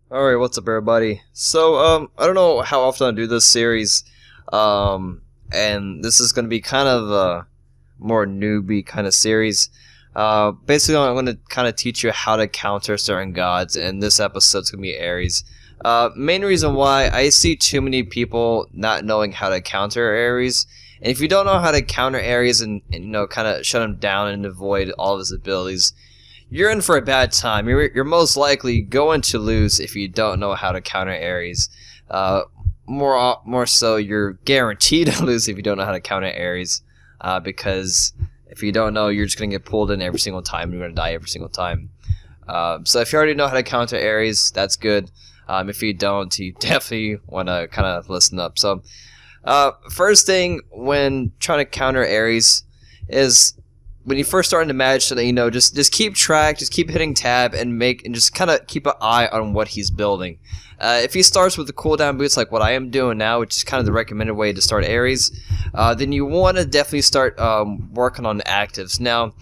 Alright, what's up everybody? I don't know how often I do this series, and this is gonna be kind of a more newbie kind of series. Basically I'm gonna kind of teach you how to counter certain gods, and this episode's gonna be Ares. Main reason why I see too many people not knowing how to counter Ares, and if you don't know how to counter Ares and kind of shut him down and avoid all of his abilities, you're in for a bad time. You're most likely going to lose if you don't know how to counter Ares. More so, you're guaranteed to lose if you don't know how to counter Ares. Because if you don't know, you're just gonna get pulled in every single time. You're gonna die every single time. So if you already know how to counter Ares, that's good. If you don't, you definitely want to kind of listen up. So, first thing when trying to counter Ares is when you first start into match, just keep track, just keep hitting tab and just kind of keep an eye on what he's building. If he starts with the cooldown boots like what I am doing now, which is kind of the recommended way to start Ares, then you want to definitely start working on actives. Now,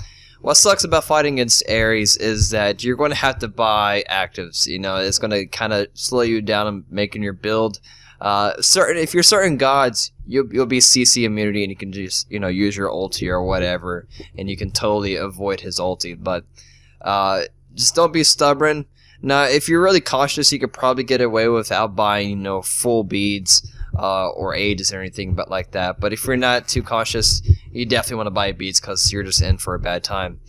what sucks about fighting against Ares is that you're going to have to buy actives. It's going to kind of slow you down on making your build. If you're certain gods, you'll be CC immunity and you can just use your ulti or whatever, and you can totally avoid his ulti. But just don't be stubborn. Now, if you're really cautious, you could probably get away without buying full beads or Aegis or anything but like that. But if you're not too cautious, you definitely want to buy beads because you're just in for a bad time.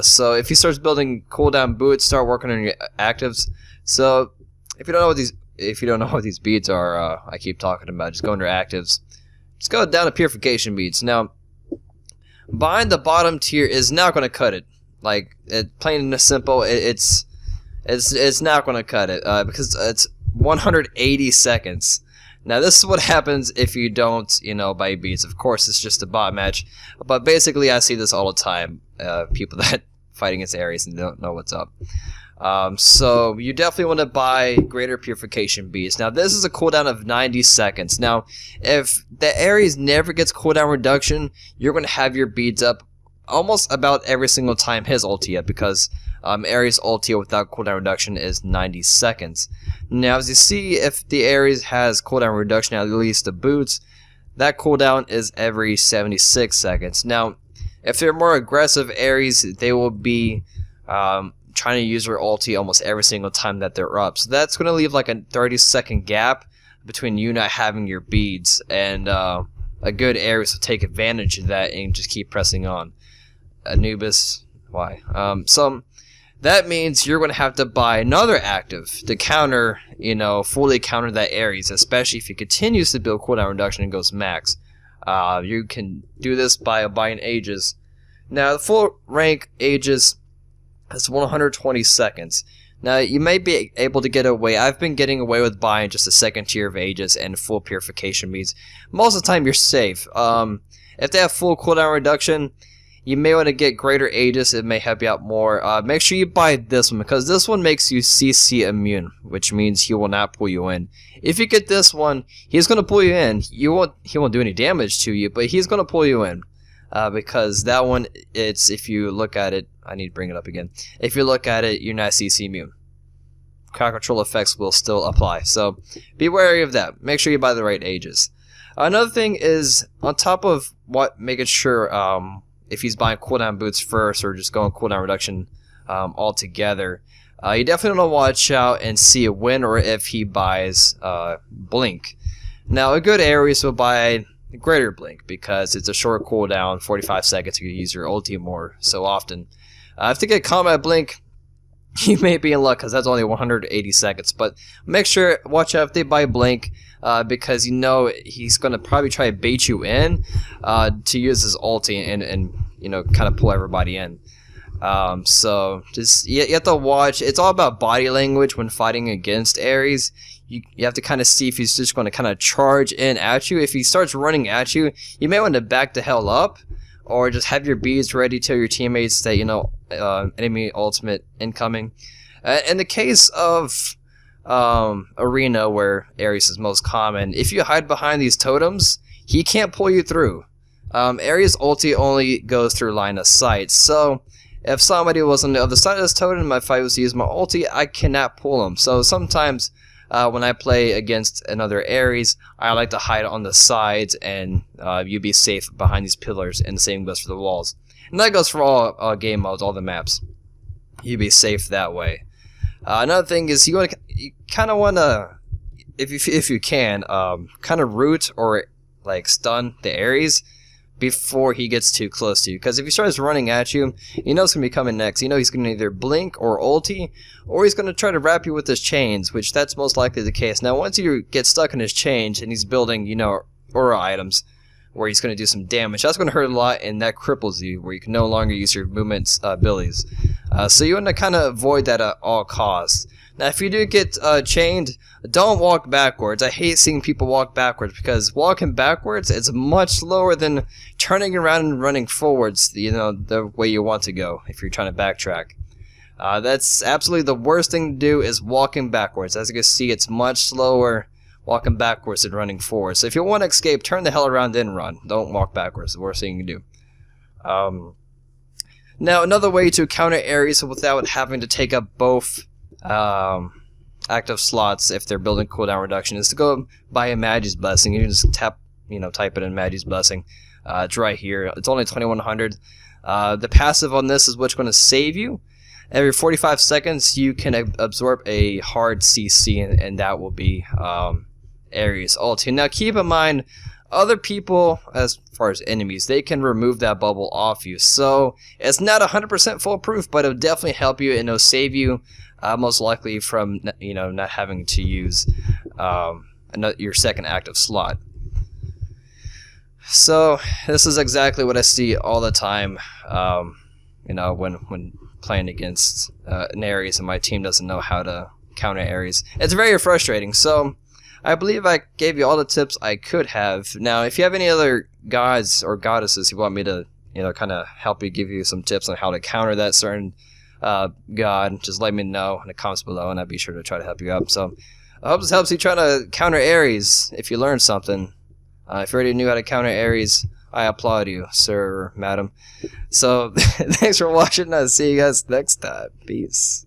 So if he starts building cooldown boots, start working on your actives. So if you don't know what these beads are, I keep talking about, just go under actives. Just go down to purification beads. Now, buying the bottom tier is not going to cut it. Plain and simple, it's not going to cut it because it's 180 seconds. Now, this is what happens if you don't, buy beads. Of course, it's just a bot match, but basically, I see this all the time. People that fight against Ares and don't know what's up. So you definitely want to buy greater purification beads. Now this is a cooldown of 90 seconds. Now if the Ares never gets cooldown reduction, you're going to have your beads up almost about every single time his ulti up, because Ares ulti without cooldown reduction is 90 seconds. Now as you see, if the Ares has cooldown reduction, at least the boots, that cooldown is every 76 seconds. Now if they're more aggressive Ares, they will be trying to use their ulti almost every single time that they're up. So that's going to leave like a 30-second gap between you not having your beads, and a good Ares will take advantage of that and just keep pressing on. Anubis, why? So that means you're going to have to buy another active to counter, fully counter that Ares, especially if he continues to build cooldown reduction and goes max. You can do this by buying Aegis. Now the full rank Aegis, that's 120 seconds. Now, you may be able to get away. I've been getting away with buying just a second tier of Aegis and full purification beads. Most of the time, you're safe. If they have full cooldown reduction, you may want to get greater Aegis. It may help you out more. Make sure you buy this one, because this one makes you CC immune, which means he will not pull you in. If you get this one, he's going to pull you in. He won't do any damage to you, but he's going to pull you in. Because that one, if you look at it, I need to bring it up again. If you look at it, you're not CC immune. Crowd control effects will still apply, so be wary of that. Make sure you buy the right Aegis. Another thing is, on top of making sure if he's buying cooldown boots first or just going cooldown reduction altogether, you definitely want to watch out and see when or if he buys Blink. Now, a good Ares will buy greater Blink because it's a short cooldown, 45 seconds. You can use your ulti more so often. If they get combat Blink, you may be in luck because that's only 180 seconds. But watch out if they buy Blink, because he's going to probably try to bait you in to use his ulti and kind of pull everybody in. So just you have to watch. It's all about body language when fighting against Ares. You have to kind of see if he's just going to kind of charge in at you. If he starts running at you, you may want to back the hell up, or just have your beads ready, tell your teammates that enemy ultimate incoming. In the case of Arena, where Ares is most common, if you hide behind these totems, he can't pull you through. Ares ulti only goes through line of sight, so if somebody was on the other side of this totem, if I was to use my ulti, I cannot pull them. So sometimes when I play against another Ares, I like to hide on the sides, and you be safe behind these pillars, and the same goes for the walls. And that goes for all game modes, all the maps. You be safe that way. Another thing is you kind of want to, if you can, kind of root or like stun the Ares before he gets too close to you. Because if he starts running at you, you know it's going to be coming next. You know he's going to either blink or ulti, or he's going to try to wrap you with his chains, which that's most likely the case. Now, once you get stuck in his chains and he's building, you know, aura items where he's going to do some damage, that's going to hurt a lot, and that cripples you, where you can no longer use your movement abilities. So you want to kind of avoid that at all costs. Now, if you do get chained, don't walk backwards. I hate seeing people walk backwards, because walking backwards is much slower than turning around and running forwards, you know, the way you want to go if you're trying to backtrack. That's absolutely the worst thing to do, is walking backwards. As you can see, it's much slower walking backwards than running forward. So if you want to escape, turn the hell around and run. Don't walk backwards. The worst thing you can do. Now, another way to counter Ares without having to take up both active slots if they're building cooldown reduction is to go buy a Magi's Blessing. You can just type it in Magi's Blessing. It's right here. It's only 2100. The passive on this is what's going to save you. Every 45 seconds you can absorb a hard CC, and that will be Ares ulti. Now keep in mind, other people, as far as enemies, they can remove that bubble off you. So it's not 100% foolproof, but it'll definitely help you, and it'll save you most likely from not having to use your second active slot. So this is exactly what I see all the time. When playing against an Ares and my team doesn't know how to counter Ares, it's very frustrating. So I believe I gave you all the tips I could have. Now, if you have any other gods or goddesses you want me to, kind of help you, give you some tips on how to counter that certain god, just let me know in the comments below, and I'll be sure to try to help you out. So I hope this helps you try to counter Ares. If you learned something, if you already knew how to counter Ares, I applaud you, sir or madam. So thanks for watching. I'll see you guys next time. Peace.